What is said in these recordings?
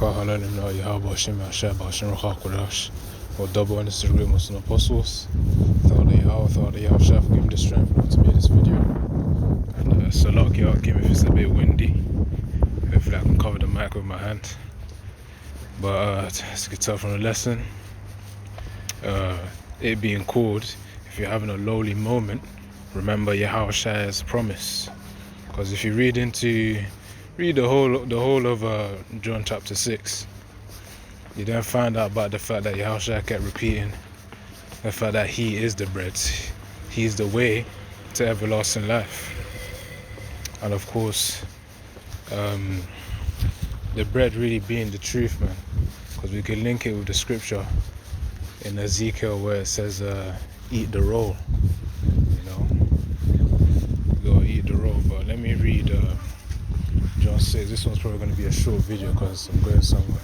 Kahanan na Yahawashi Kodash, or double on Instagram Muslim apostles. Thought the Yahawashi give me the strength to make this video. And Salak Yahakim if it's a bit windy. Hopefully I can cover the mic with my hand. But as you can tell from the lesson, it being called, if you're having a lowly moment, remember Yahawashi's promise. Because if you read the whole of John chapter 6, you then find out about the fact that Yahawashi kept repeating the fact that he is the bread, he's the way to everlasting life. And of course, the bread really being the truth, man, because we can link it with the scripture in Ezekiel where it says eat the roll, go eat the roll. But let me read John 6. This one's probably going to be a short video because I'm going somewhere.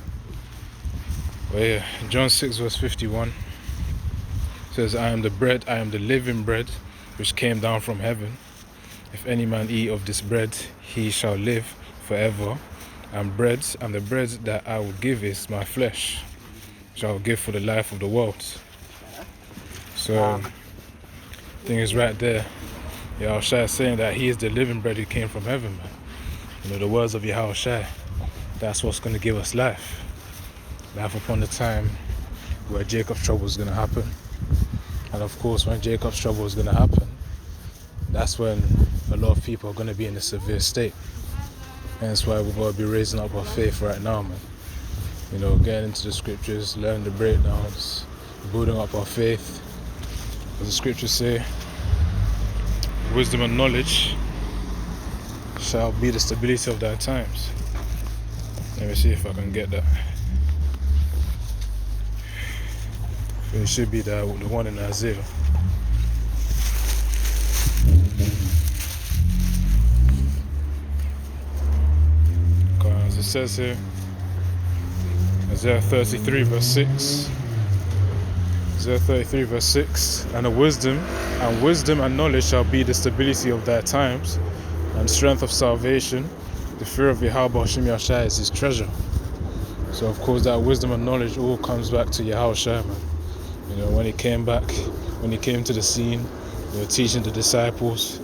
But yeah, John 6 verse 51 says, I am the bread, I am the living bread which came down from heaven. If any man eat of this bread, he shall live forever. And the bread that I will give is my flesh, which I will give for the life of the world. So, thing is right there, Yahawashi is saying that he is the living bread who came from heaven, man. The words of Yahawashi, that's what's going to give us life. Life upon the time where Jacob's trouble is going to happen. And of course, when Jacob's trouble is going to happen, that's when a lot of people are going to be in a severe state. Hence why we're going to be raising up our faith right now, man. Getting into the scriptures, learning the breakdowns, building up our faith. As the scriptures say, wisdom and knowledge shall be the stability of thy times. Let me see if I can get that. It should be the one in Isaiah. As it says here, Isaiah 33 verse 6. Isaiah 33 verse 6. And wisdom and knowledge shall be the stability of thy times, and strength of salvation. The fear of Yahawashi is his treasure. So of course that wisdom and knowledge all comes back to Yahawashi, man. When he came to the scene, teaching the disciples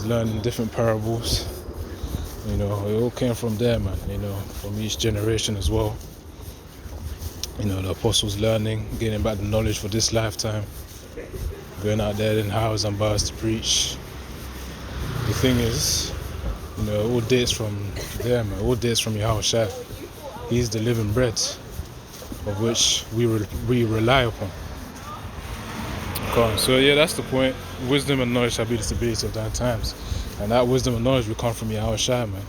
learning different parables. It all came from there, man. From each generation as well. The apostles learning, getting back the knowledge for this lifetime, going out there in highways and byways to preach. The thing is, all dates from there, man. All dates from Yahawashi. He's the living bread of which we rely upon. So yeah, that's the point. Wisdom and knowledge shall be the stability of thy times. And that wisdom and knowledge will come from Yahawashi, man.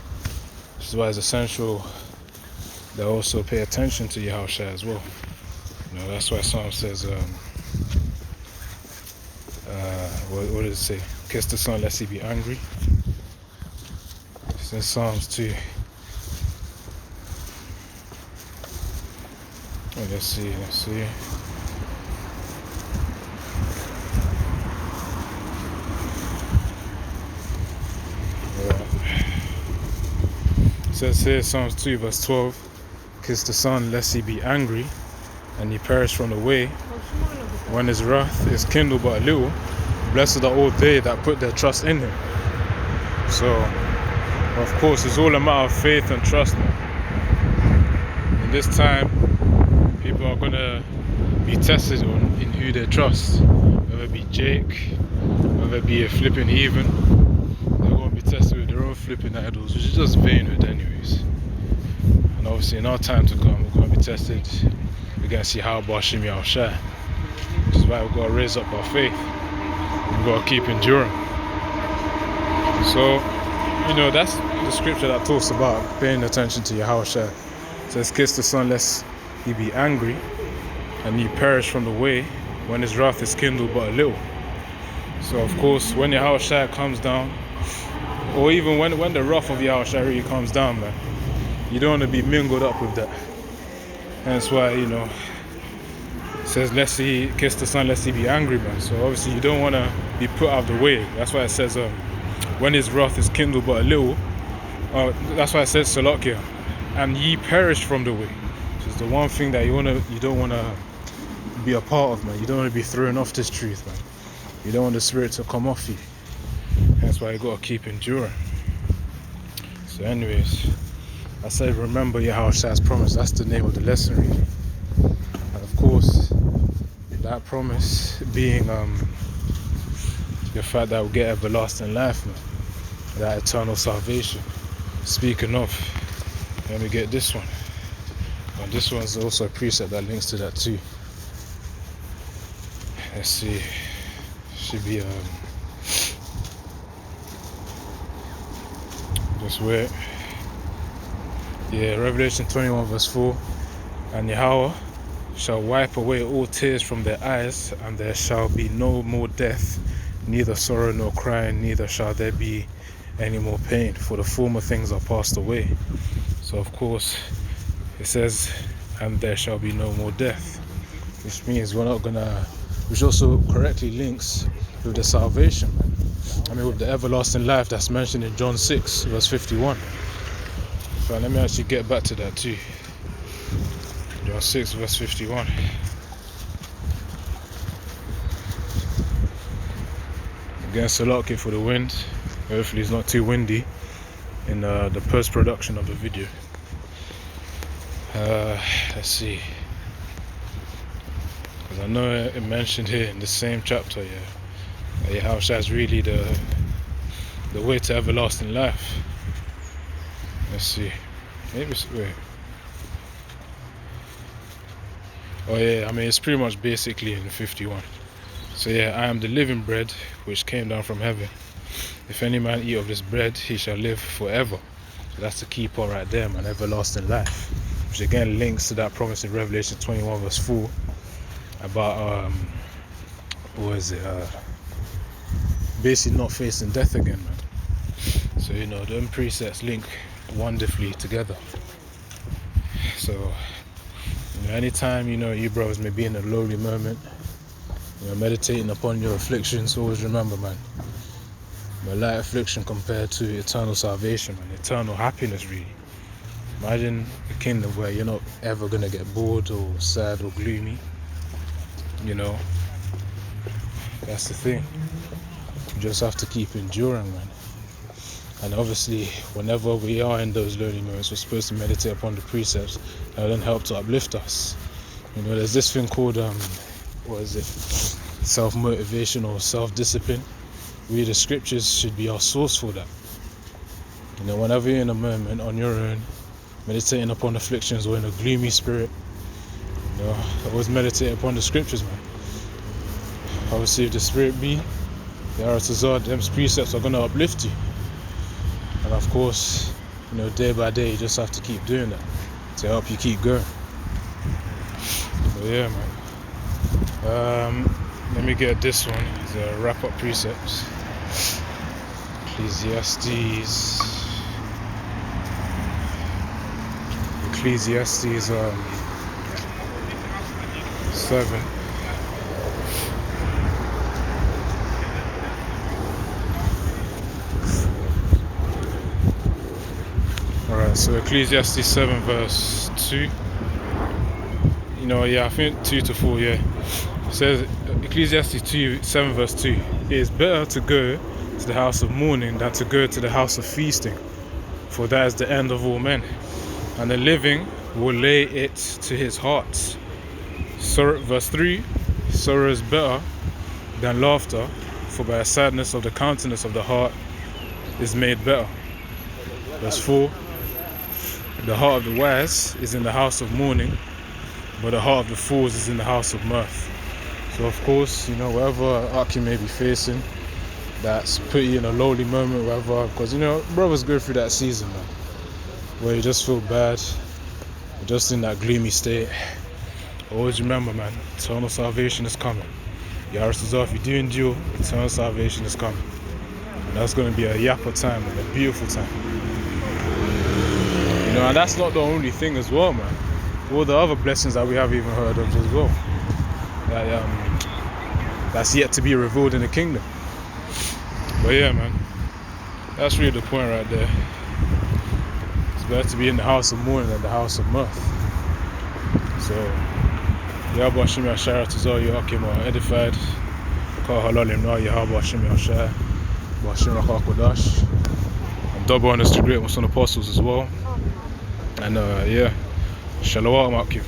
Which is why it's essential that also pay attention to Yahawashi as well. That's why Psalm says, what does it say? Kiss the son lest he be angry. It's in Psalms 2. Let's see. It says here, Psalms 2 verse 12, kiss the son lest he be angry, and he perish from the way, when his wrath is kindled but a little. Blessed are all they that put their trust in him. So, of course, it's all a matter of faith and trust, man. In this time, people are going to be tested in who they trust. Whether it be Jake, whether it be a flipping heathen, they're going to be tested with their own flipping idols, which is just vainhood anyways. And obviously in our time to come, we're going to be tested against Yahawashi, which is why we've got to raise up our faith. We've got to keep enduring. So, that's the scripture that talks about paying attention to Yahawashi. It says, kiss the son lest he be angry, and he perish from the way, when his wrath is kindled but a little. So of course, when Yahawashi comes down, or even when the wrath of Yahawashi really comes down, man, you don't want to be mingled up with that. Hence why, it says, lest he kiss the son lest he be angry, man. So obviously you don't want to be put out of the way. That's why it says, when his wrath is kindled but a little, that's why it says Salakia. and ye perished from the way. So it's the one thing that you don't wanna be a part of, man. You don't want to be thrown off this truth, man. You don't want the spirit to come off you. That's why you gotta keep enduring. So anyways, I said remember Yahawashi's promise. That's the name of the lesson really. And of course, that promise being the fact that we'll get everlasting life, man. That eternal salvation. Speaking of, let me get this one. And this one's also a precept that links to that too. Let's see. Should be just wait. Yeah, Revelation 21 verse 4. And Yahweh shall wipe away all tears from their eyes, and there shall be no more death, neither sorrow nor crying, neither shall there be any more pain, for the former things are passed away. So of course it says, and there shall be no more death, which means we're not gonna, which also correctly links with the salvation, man. I mean with the everlasting life that's mentioned in John 6 verse 51. So let me actually get back to that too. John 6 verse 51. Against the lucky for the wind. Hopefully it's not too windy in the post-production of the video. Let's see. Because I know it mentioned here in the same chapter, yeah, Yahawashi is really the way to everlasting life. Let's see. Maybe it's, wait. Oh yeah, I mean it's pretty much basically in 51. So yeah, I am the living bread which came down from heaven. If any man eat of this bread, he shall live forever. So that's the key part right there, man, everlasting life. Which again links to that promise in Revelation 21 verse 4 about what is it? Basically not facing death again, man. So you know, them precepts link wonderfully together. So you know, anytime you brothers may be in a lowly moment, meditating upon your afflictions, always remember, man, a light affliction compared to eternal salvation, man, eternal happiness really. Imagine a kingdom where you're not ever gonna get bored or sad or gloomy. That's the thing. You just have to keep enduring, man. And obviously, whenever we are in those lonely moments, we're supposed to meditate upon the precepts that will then help to uplift us. There's this thing called self-motivation or self-discipline. We, the scriptures, should be our source for that. Whenever you're in a moment on your own, meditating upon afflictions or in a gloomy spirit, always meditate upon the scriptures, man. Obviously, if the spirit be, them precepts are going to uplift you. And of course, day by day, you just have to keep doing that to help you keep going. So yeah, man. Let me get this one. The wrap-up precepts. Ecclesiastes 7. Alright, so Ecclesiastes 7 verse 2. I think 2 to 4, yeah. It says, Ecclesiastes 7 verse 2. It is better to go to the house of mourning than to go to the house of feasting, for that is the end of all men, and the living will lay it to his heart. Verse 3. Sorrow is better than laughter, for by a sadness of the countenance of the heart is made better. Verse 4. The heart of the wise is in the house of mourning, but the heart of the fools is in the house of mirth. So of course, whatever arc you may be facing, that's put you in a lowly moment, whatever, because brothers go through that season, man, where you just feel bad, you're just in that gloomy state. Always remember, man, eternal salvation is coming. Yahawashi, if you do endure, eternal salvation is coming. And that's going to be a yapper time and a beautiful time. And that's not the only thing as well, man. All the other blessings that we have even heard of as well, that's yet to be revealed in the kingdom. But yeah, man, that's really the point right there. It's better to be in the house of mourning than the house of mirth. So, Yahawashi Ashara Tazar Yakim are edified. Ka halalim na Yahawashi Ashara. Bashim Kodash. And double honors to great Muslim apostles as well. And yeah, Shalom Akim.